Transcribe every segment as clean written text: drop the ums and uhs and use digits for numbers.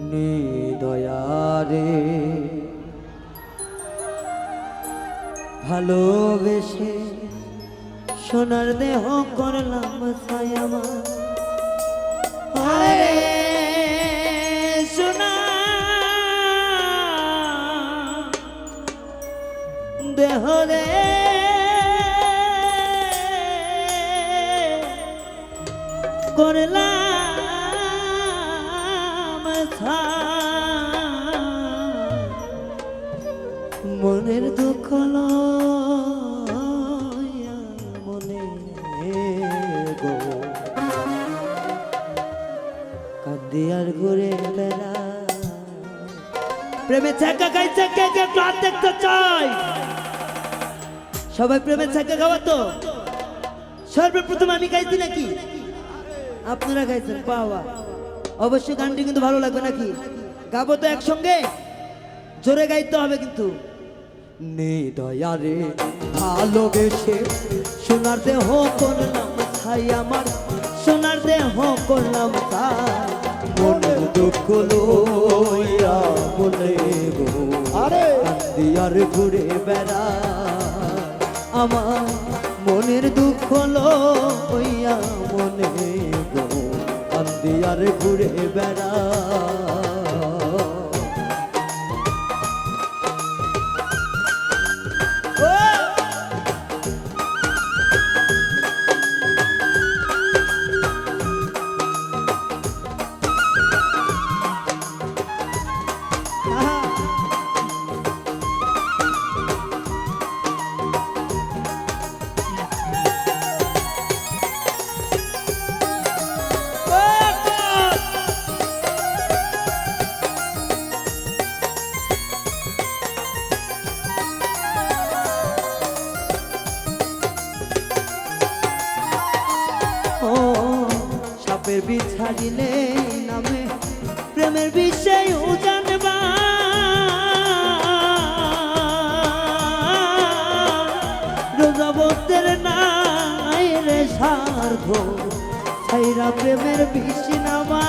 নিদয়ারে ভালোবেসে সোনার দেহ করলাম ছায়ামা সোনা দেহ রে করলাম মনের দুঃখ মনে গো কাঁদি আর ঘুরে বেড়া প্রেমে ছাকা খাইছে কে কে প্লাট দেখতে চাই সবাই প্রেমের ছাকা খাওয়া তো সর্বপ্রথম আমি খাইছি নাকি আপনারা গাইছেন পাওয়া অবশ্যই গানটি কিন্তু ভালো লাগবে নাকি গাবো তো একসঙ্গে জোরে গাইতে হবে কিন্তু নিদয়ারে ভালোবেসে সোনার দেহ করলাম ছাই আমার সোনার দেহ করলাম তাই মনের দুঃখ লইয়া বলে গো আরে কান্দিয়ার ঘুরে বেড়া আমার মনের দুঃখ লইয়া মনে গো কান্দিয়ার ঘুরে বেড়া সাপের বিছাড়িলে নামে প্রেমের বিষয় জানবা রোজাবতের নাই রে সার্থ ছাইরা প্রেমের বিষ নামা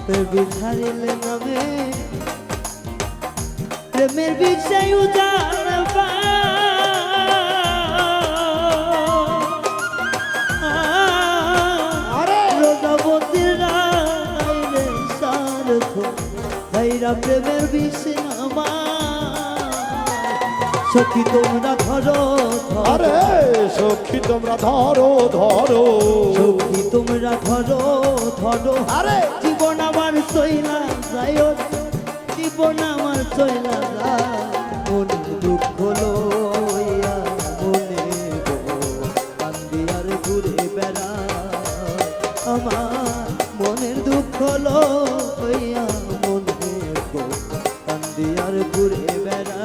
সাপের বিছাড়িলে নামে প্রেমের বিষয় জানবা রোজাবতীর রাইরে সার্থ ভাইরা প্রেমের বিষ নামা সখী তোমরা ধরো আরে সখী তোমরা ধরো ধরো সখী তোমরা ধরো ধরো আরে জীবন আমার চইলা যায় জীবন আমার চইলা যায় মনের দুঃখ লইয়া মনে গো কান্দিয়ার ঘুরে বেড়া আমার মনের দুঃখ লইয়া মনে গো কান্দিয়ার ঘুরে বেড়া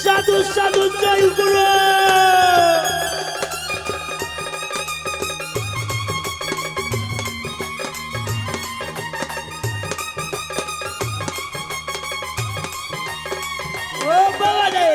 সাধু সাধু জয় গুরু ও বাবা রে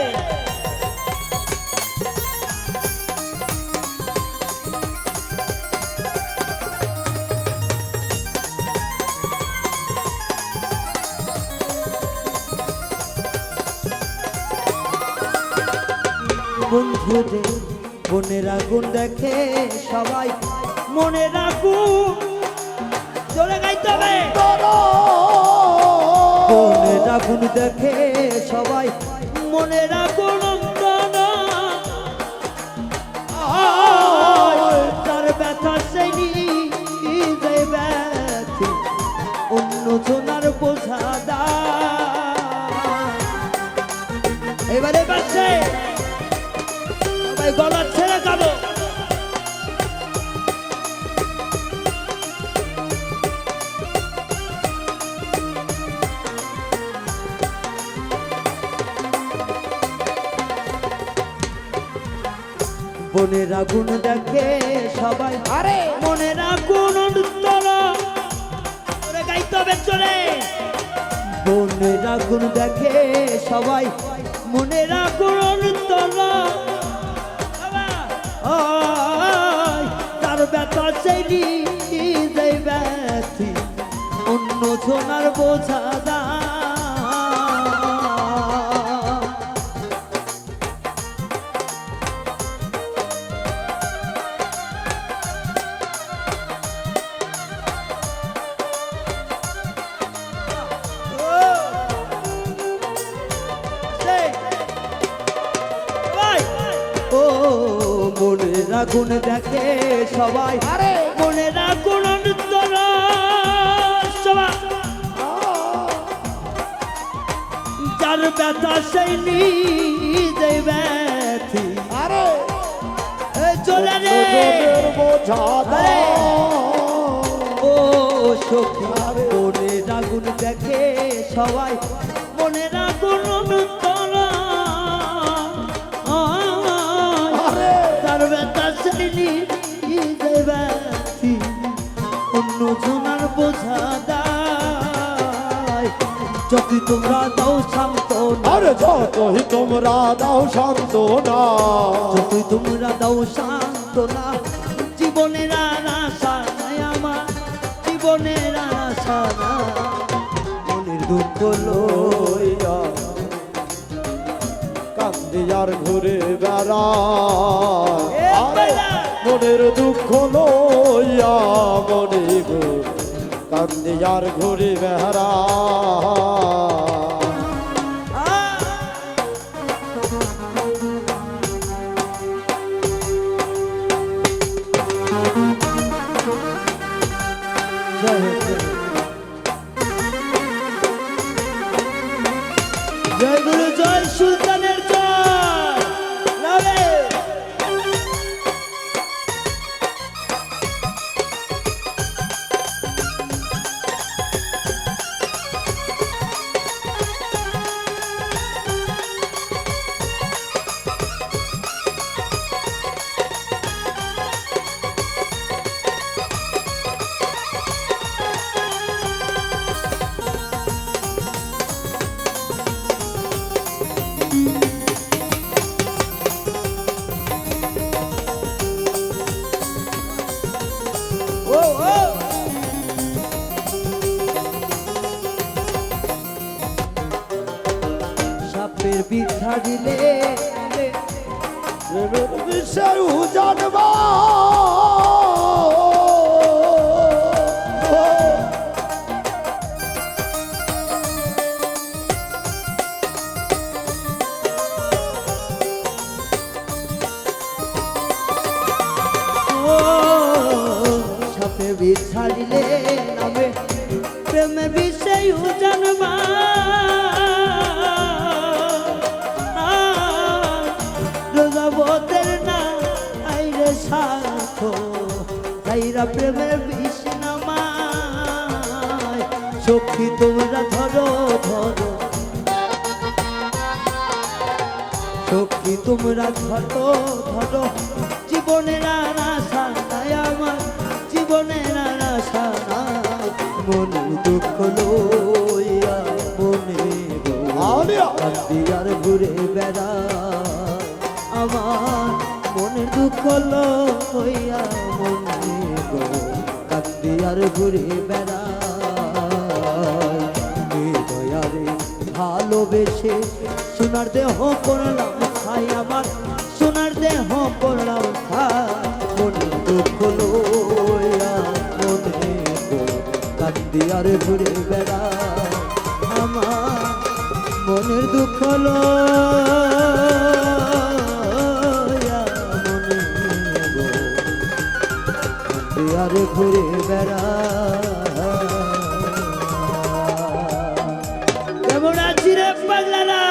বন্ধুরে মনের আগুন দেখে সবাই মনে রাখুন জোরে গাইতে হবে মনের আগুন দেখে সবাই মনে রাখুন তার ব্যথা সেই নিজে ব্যথে অন্য সোনার বোঝা দা। এবারে পাশে সবাই গলা ছেড়ে গাবো। বনের আগুন দেখে সবাই, আরে মনের আগুন অন্তর ওরে গাইতে হবে চলে। বনের আগুন দেখে সবাই, মনের আগুন অন্তর তার ব্যথা সেই নিজেই ব্যথি, অন্য জনার বোঝা দা। ও মনের আগুন দেখে সবাই, আরে মনের আগুন অন্তর সবাই, যার ব্যথা সেই নিজে ব্যথি। আরে চলে রে জনের বোঝা দাও। ও সখী মনের আগুন দেখে সবাই, মনের আগুন অন্তর তার ব্যথা সেই নিজে ব্যথি, অন্য জনার বোঝা দায়। যদি তোমরা দাও সান্ত্বনা, আরে যতই তোমরা দাও সান্ত্বনা, যদি তোমরা দাও সান্ত্বনা, জীবনের আর আশা নাই আমার, জীবনের আর আশা নাই। মনের দুঃখ লইয়া কান্দি আর ঘুরে বেড়া। আরে মনের দুঃখ লইয়া মনে গো কান্দি আর ঘুরে বেড়া। জয় গুরু, জয় সুলতানের জয়। লাভে সাপের বিষ ছাড়িলে প্রেমের বিষয় জানবা। ও সাপের বিষ ছাড়িলে নামে প্রেমের বিষয় জানবা। রোজাবতের না আইরে সাথ তাইরা প্রেমের বিষ নামায়। সখী তোমরা ধরো ধরো, সখী তোমরা ধরো ধরো, জীবনের আর আশা নাই আমার, জীবনের আর আশা নাই। মনে দুঃখ লইয়া মনে কান্দি আর ঘুরে বেড়া। আমার মনে দুঃখ লইয়া মনে গো কান্দি আর ঘুরে বেড়া। দয়ারে ভালোবেসে সোনার দেহ করলাম খাই, আমার সোনার দেহ করলাম খাই। মনে দুঃখ লইয়া মনে গো কান্দি আর ঘুরে বেড়া। আমার মনের দুঃখ লইয়া মনে গো কান্দি আর ঘুরে বেড়া। বলছি রে পাগলারা